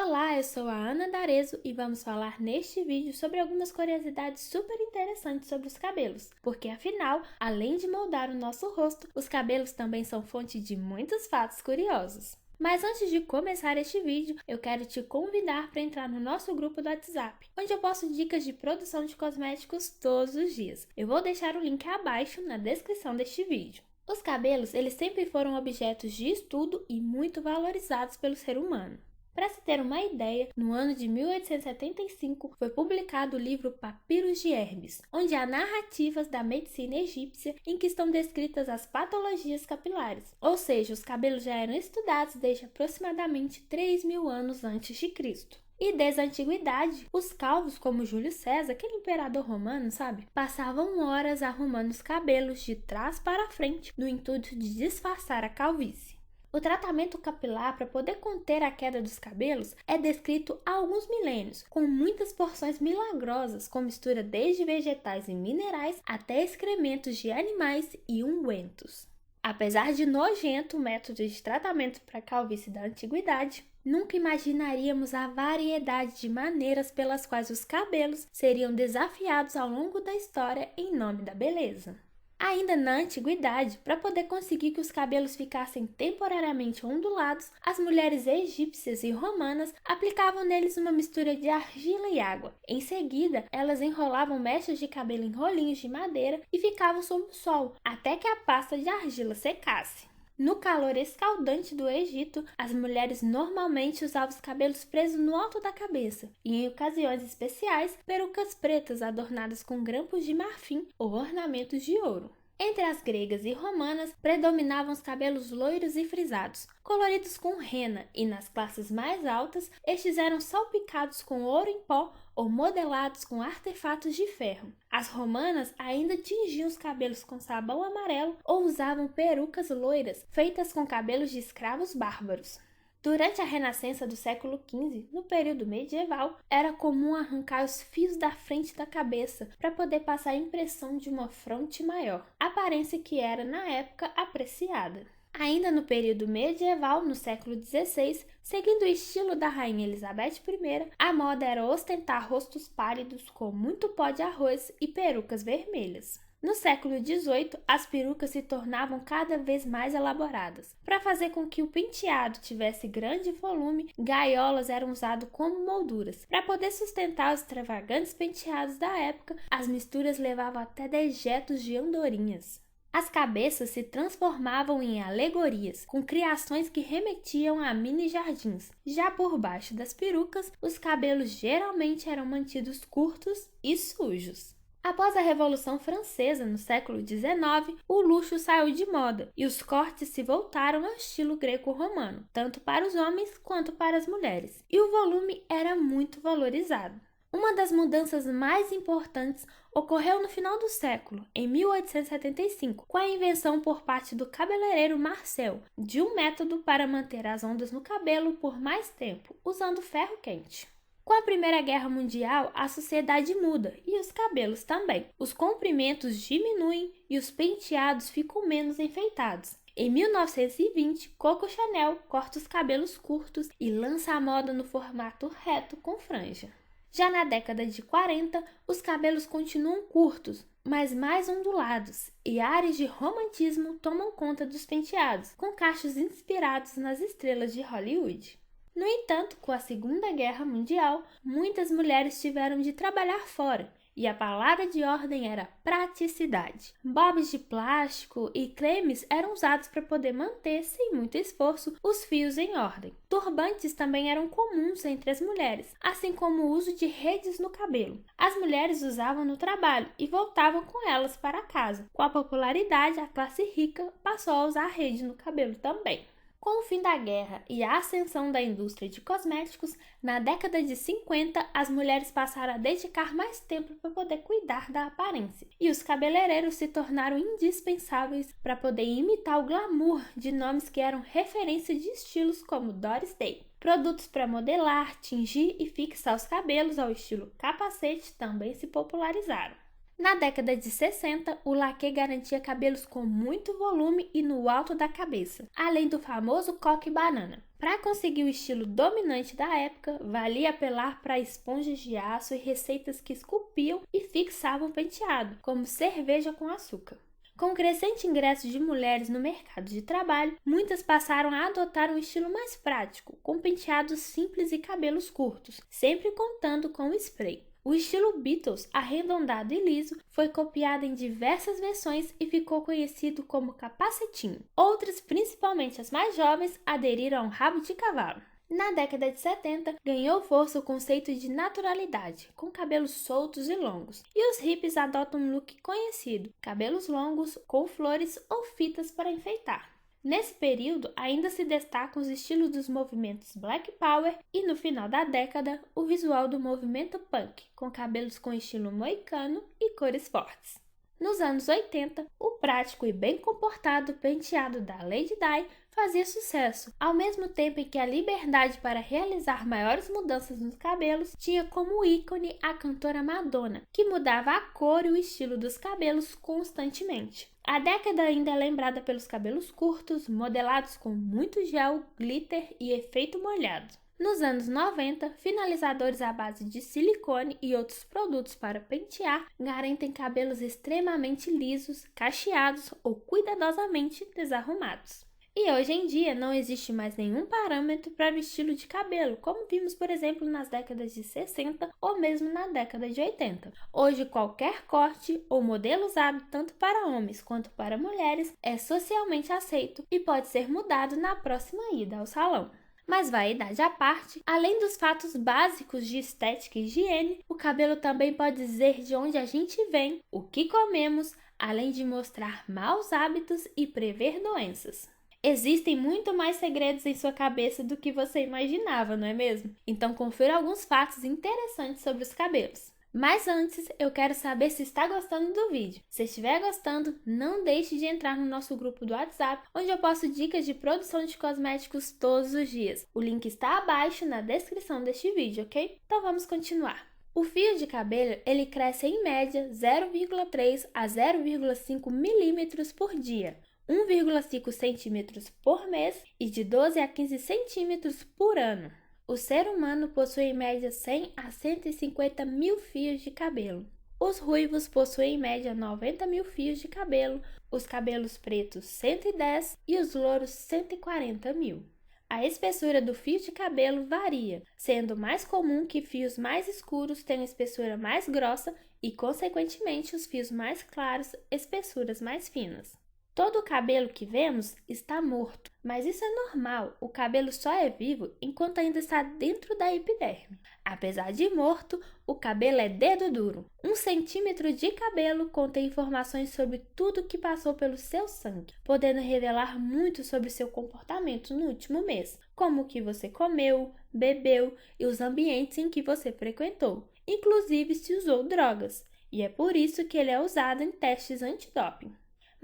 Olá, eu sou a Ana D'Arezzo e vamos falar neste vídeo sobre algumas curiosidades super interessantes sobre os cabelos, porque afinal, além de moldar o nosso rosto, os cabelos também são fonte de muitos fatos curiosos. Mas antes de começar este vídeo, eu quero te convidar para entrar no nosso grupo do WhatsApp, onde eu posto dicas de produção de cosméticos todos os dias. Eu vou deixar o link abaixo na descrição deste vídeo. Os cabelos, eles sempre foram objetos de estudo e muito valorizados pelo ser humano. Para se ter uma ideia, no ano de 1875 foi publicado o livro Papiros de Hermes, onde há narrativas da medicina egípcia em que estão descritas as patologias capilares, ou seja, os cabelos já eram estudados desde aproximadamente 3.000 anos antes de Cristo. E desde a antiguidade, os calvos, como Júlio César, aquele imperador romano, passavam horas arrumando os cabelos de trás para frente no intuito de disfarçar a calvície. O tratamento capilar para poder conter a queda dos cabelos é descrito há alguns milênios, com muitas porções milagrosas com mistura desde vegetais e minerais até excrementos de animais e ungüentos. Apesar de nojento o método de tratamento para a calvície da antiguidade, nunca imaginaríamos a variedade de maneiras pelas quais os cabelos seriam desafiados ao longo da história em nome da beleza. Ainda na antiguidade, para poder conseguir que os cabelos ficassem temporariamente ondulados, as mulheres egípcias e romanas aplicavam neles uma mistura de argila e água. Em seguida, elas enrolavam mechas de cabelo em rolinhos de madeira e ficavam sob o sol, até que a pasta de argila secasse. No calor escaldante do Egito, as mulheres normalmente usavam os cabelos presos no alto da cabeça e, em ocasiões especiais, perucas pretas adornadas com grampos de marfim ou ornamentos de ouro. Entre as gregas e romanas, predominavam os cabelos loiros e frisados, coloridos com rena, e nas classes mais altas, estes eram salpicados com ouro em pó ou modelados com artefatos de ferro. As romanas ainda tingiam os cabelos com sabão amarelo ou usavam perucas loiras, feitas com cabelos de escravos bárbaros. Durante a Renascença do século XV, no período medieval, era comum arrancar os fios da frente da cabeça para poder passar a impressão de uma fronte maior, aparência que era, na época, apreciada. Ainda no período medieval, no século XVI, seguindo o estilo da Rainha Elizabeth I, a moda era ostentar rostos pálidos com muito pó de arroz e perucas vermelhas. No século XVIII, as perucas se tornavam cada vez mais elaboradas. Para fazer com que o penteado tivesse grande volume, gaiolas eram usadas como molduras. Para poder sustentar os extravagantes penteados da época, as misturas levavam até dejetos de andorinhas. As cabeças se transformavam em alegorias, com criações que remetiam a mini-jardins. Já por baixo das perucas, os cabelos geralmente eram mantidos curtos e sujos. Após a Revolução Francesa, no século XIX, o luxo saiu de moda e os cortes se voltaram ao estilo greco-romano, tanto para os homens quanto para as mulheres, e o volume era muito valorizado. Uma das mudanças mais importantes ocorreu no final do século, em 1875, com a invenção por parte do cabeleireiro Marcel de um método para manter as ondas no cabelo por mais tempo, usando ferro quente. Com a Primeira Guerra Mundial, a sociedade muda e os cabelos também. Os comprimentos diminuem e os penteados ficam menos enfeitados. Em 1920, Coco Chanel corta os cabelos curtos e lança a moda no formato reto com franja. Já na década de 40, os cabelos continuam curtos, mas mais ondulados, e áreas de romantismo tomam conta dos penteados, com cachos inspirados nas estrelas de Hollywood. No entanto, com a Segunda Guerra Mundial, muitas mulheres tiveram de trabalhar fora, e a palavra de ordem era praticidade. Bobs de plástico e cremes eram usados para poder manter, sem muito esforço, os fios em ordem. Turbantes também eram comuns entre as mulheres, assim como o uso de redes no cabelo. As mulheres usavam no trabalho e voltavam com elas para casa. Com a popularidade, a classe rica passou a usar rede no cabelo também. Com o fim da guerra e a ascensão da indústria de cosméticos, na década de 50, as mulheres passaram a dedicar mais tempo para poder cuidar da aparência, e os cabeleireiros se tornaram indispensáveis para poder imitar o glamour de nomes que eram referência de estilos como Doris Day. Produtos para modelar, tingir e fixar os cabelos ao estilo capacete também se popularizaram. Na década de 60, o laque garantia cabelos com muito volume e no alto da cabeça, além do famoso coque banana. Para conseguir o estilo dominante da época, valia apelar para esponjas de aço e receitas que esculpiam e fixavam o penteado, como cerveja com açúcar. Com o crescente ingresso de mulheres no mercado de trabalho, muitas passaram a adotar um estilo mais prático, com penteados simples e cabelos curtos, sempre contando com o spray. O estilo Beatles, arredondado e liso, foi copiado em diversas versões e ficou conhecido como capacetinho. Outras, principalmente as mais jovens, aderiram ao rabo de cavalo. Na década de 70, ganhou força o conceito de naturalidade, com cabelos soltos e longos, e os hippies adotam um look conhecido, cabelos longos, com flores ou fitas para enfeitar. Nesse período, ainda se destacam os estilos dos movimentos Black Power e, no final da década, o visual do movimento punk, com cabelos com estilo moicano e cores fortes. Nos anos 80, o prático e bem comportado penteado da Lady Di fazia sucesso, ao mesmo tempo em que a liberdade para realizar maiores mudanças nos cabelos tinha como ícone a cantora Madonna, que mudava a cor e o estilo dos cabelos constantemente. A década ainda é lembrada pelos cabelos curtos, modelados com muito gel, glitter e efeito molhado. Nos anos 90, finalizadores à base de silicone e outros produtos para pentear garantem cabelos extremamente lisos, cacheados ou cuidadosamente desarrumados. E hoje em dia não existe mais nenhum parâmetro para o estilo de cabelo, como vimos, por exemplo, nas décadas de 60 ou mesmo na década de 80. Hoje, qualquer corte ou modelo usado tanto para homens quanto para mulheres é socialmente aceito e pode ser mudado na próxima ida ao salão. Mas vaidade à parte, além dos fatos básicos de estética e higiene, o cabelo também pode dizer de onde a gente vem, o que comemos, além de mostrar maus hábitos e prever doenças. Existem muito mais segredos em sua cabeça do que você imaginava, não é mesmo? Então confira alguns fatos interessantes sobre os cabelos. Mas antes, eu quero saber se está gostando do vídeo. Se estiver gostando, não deixe de entrar no nosso grupo do WhatsApp, onde eu posto dicas de produção de cosméticos todos os dias. O link está abaixo na descrição deste vídeo, ok? Então vamos continuar. O fio de cabelo, ele cresce em média 0,3 a 0,5 milímetros por dia, 1,5 centímetros por mês e de 12 a 15 centímetros por ano. O ser humano possui em média 100 a 150 mil fios de cabelo. Os ruivos possuem em média 90 mil fios de cabelo, os cabelos pretos 110 e os louros 140 mil. A espessura do fio de cabelo varia, sendo mais comum que fios mais escuros tenham espessura mais grossa e, consequentemente, os fios mais claros, espessuras mais finas. Todo o cabelo que vemos está morto, mas isso é normal, o cabelo só é vivo enquanto ainda está dentro da epiderme. Apesar de morto, o cabelo é dedo duro. 1 centímetro de cabelo contém informações sobre tudo que passou pelo seu sangue, podendo revelar muito sobre seu comportamento no último mês, como o que você comeu, bebeu e os ambientes em que você frequentou, inclusive se usou drogas, e é por isso que ele é usado em testes antidoping.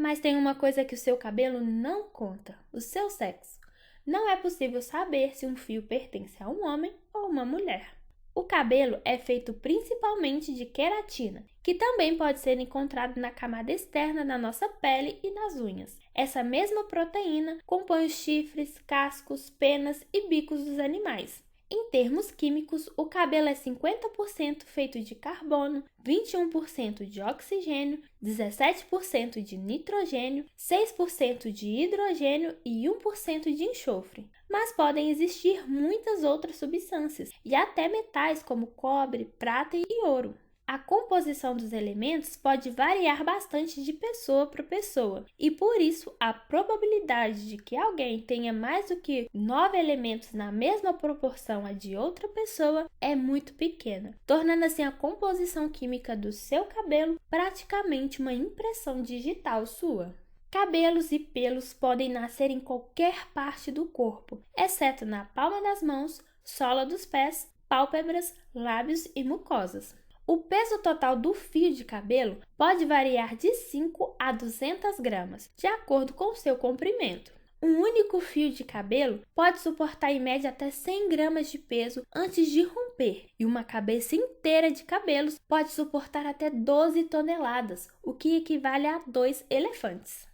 Mas tem uma coisa que o seu cabelo não conta, o seu sexo. Não é possível saber se um fio pertence a um homem ou uma mulher. O cabelo é feito principalmente de queratina, que também pode ser encontrado na camada externa da nossa pele e nas unhas. Essa mesma proteína compõe os chifres, cascos, penas e bicos dos animais. Em termos químicos, o cabelo é 50% feito de carbono, 21% de oxigênio, 17% de nitrogênio, 6% de hidrogênio e 1% de enxofre. Mas podem existir muitas outras substâncias e até metais como cobre, prata e ouro. A composição dos elementos pode variar bastante de pessoa para pessoa, e por isso a probabilidade de que alguém tenha mais do que 9 elementos na mesma proporção à de outra pessoa é muito pequena, tornando assim a composição química do seu cabelo praticamente uma impressão digital sua. Cabelos e pelos podem nascer em qualquer parte do corpo, exceto na palma das mãos, sola dos pés, pálpebras, lábios e mucosas. O peso total do fio de cabelo pode variar de 5 a 200 gramas, de acordo com o seu comprimento. Um único fio de cabelo pode suportar em média até 100 gramas de peso antes de romper, e uma cabeça inteira de cabelos pode suportar até 12 toneladas, o que equivale a 2 elefantes.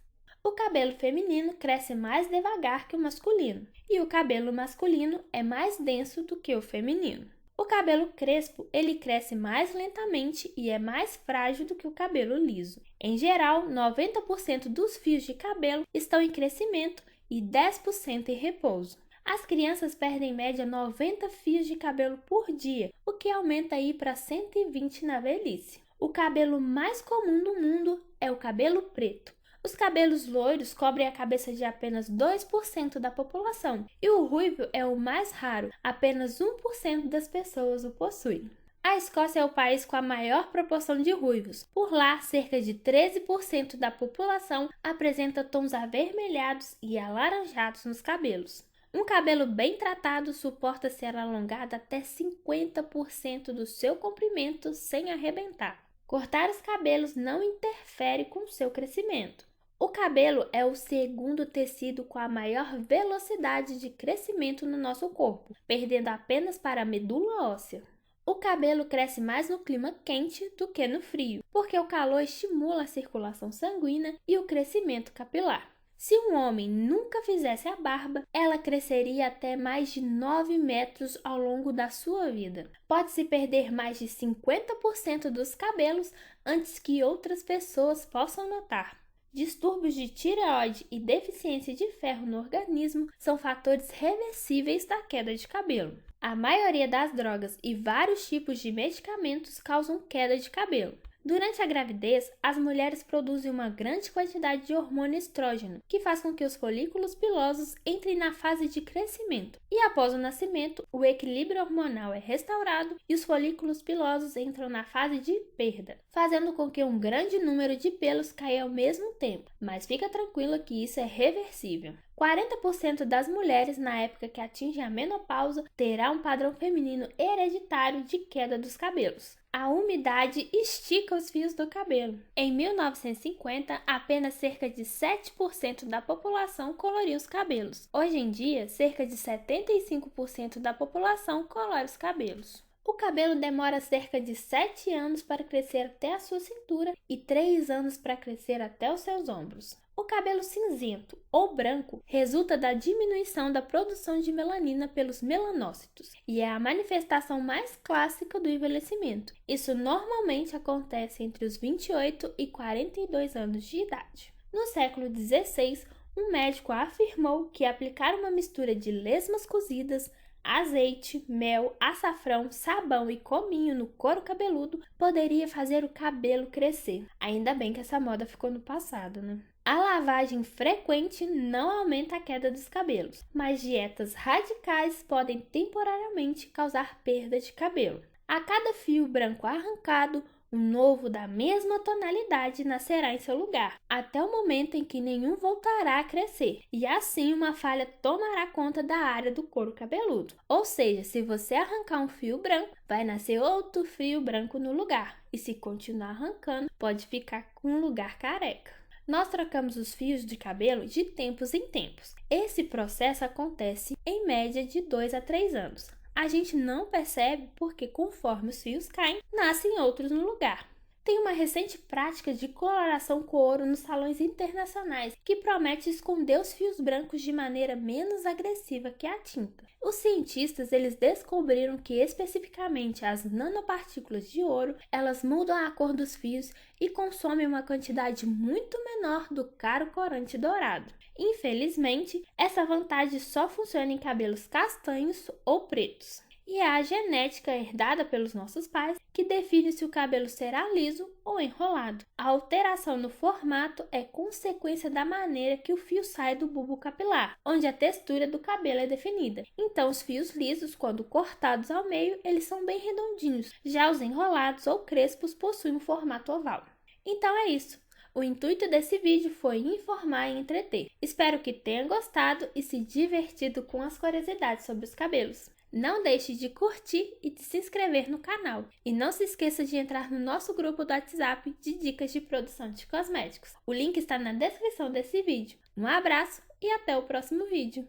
O cabelo feminino cresce mais devagar que o masculino, e o cabelo masculino é mais denso do que o feminino. O cabelo crespo, ele cresce mais lentamente e é mais frágil do que o cabelo liso. Em geral, 90% dos fios de cabelo estão em crescimento e 10% em repouso. As crianças perdem em média 90 fios de cabelo por dia, o que aumenta aí para 120 na velhice. O cabelo mais comum do mundo é o cabelo preto. Os cabelos loiros cobrem a cabeça de apenas 2% da população e o ruivo é o mais raro, apenas 1% das pessoas o possuem. A Escócia é o país com a maior proporção de ruivos. Por lá, cerca de 13% da população apresenta tons avermelhados e alaranjados nos cabelos. Um cabelo bem tratado suporta ser alongado até 50% do seu comprimento sem arrebentar. Cortar os cabelos não interfere com o seu crescimento. O cabelo é o segundo tecido com a maior velocidade de crescimento no nosso corpo, perdendo apenas para a medula óssea. O cabelo cresce mais no clima quente do que no frio, porque o calor estimula a circulação sanguínea e o crescimento capilar. Se um homem nunca fizesse a barba, ela cresceria até mais de 9 metros ao longo da sua vida. Pode-se perder mais de 50% dos cabelos antes que outras pessoas possam notar. Distúrbios de tireoide e deficiência de ferro no organismo são fatores reversíveis da queda de cabelo. A maioria das drogas e vários tipos de medicamentos causam queda de cabelo. Durante a gravidez, as mulheres produzem uma grande quantidade de hormônio estrógeno, que faz com que os folículos pilosos entrem na fase de crescimento. E após o nascimento, o equilíbrio hormonal é restaurado e os folículos pilosos entram na fase de perda, fazendo com que um grande número de pelos caia ao mesmo tempo. Mas fica tranquila que isso é reversível. 40% das mulheres na época que atingem a menopausa terá um padrão feminino hereditário de queda dos cabelos. A umidade estica os fios do cabelo. Em 1950, apenas cerca de 7% da população coloria os cabelos. Hoje em dia, cerca de 75% da população colore os cabelos. O cabelo demora cerca de 7 anos para crescer até a sua cintura e 3 anos para crescer até os seus ombros. O cabelo cinzento ou branco resulta da diminuição da produção de melanina pelos melanócitos e é a manifestação mais clássica do envelhecimento. Isso normalmente acontece entre os 28 e 42 anos de idade. No século XVI, um médico afirmou que aplicar uma mistura de lesmas cozidas, azeite, mel, açafrão, sabão e cominho no couro cabeludo poderia fazer o cabelo crescer. Ainda bem que essa moda ficou no passado, né? A lavagem frequente não aumenta a queda dos cabelos, mas dietas radicais podem temporariamente causar perda de cabelo. A cada fio branco arrancado, um novo da mesma tonalidade nascerá em seu lugar, até o momento em que nenhum voltará a crescer, e assim uma falha tomará conta da área do couro cabeludo. Ou seja, se você arrancar um fio branco, vai nascer outro fio branco no lugar, e se continuar arrancando, pode ficar com um lugar careca. Nós trocamos os fios de cabelo de tempos em tempos. Esse processo acontece em média de 2 a 3 anos. A gente não percebe porque, conforme os fios caem, nascem outros no lugar. Tem uma recente prática de coloração com ouro nos salões internacionais que promete esconder os fios brancos de maneira menos agressiva que a tinta. Os cientistas eles descobriram que especificamente as nanopartículas de ouro elas mudam a cor dos fios e consomem uma quantidade muito menor do caro corante dourado. Infelizmente, essa vantagem só funciona em cabelos castanhos ou pretos. E é a genética herdada pelos nossos pais que define se o cabelo será liso ou enrolado. A alteração no formato é consequência da maneira que o fio sai do bulbo capilar, onde a textura do cabelo é definida. Então, os fios lisos, quando cortados ao meio, eles são bem redondinhos. Já os enrolados ou crespos possuem um formato oval. Então é isso. O intuito desse vídeo foi informar e entreter. Espero que tenha gostado e se divertido com as curiosidades sobre os cabelos. Não deixe de curtir e de se inscrever no canal. E não se esqueça de entrar no nosso grupo do WhatsApp de dicas de produção de cosméticos. O link está na descrição desse vídeo. Um abraço e até o próximo vídeo!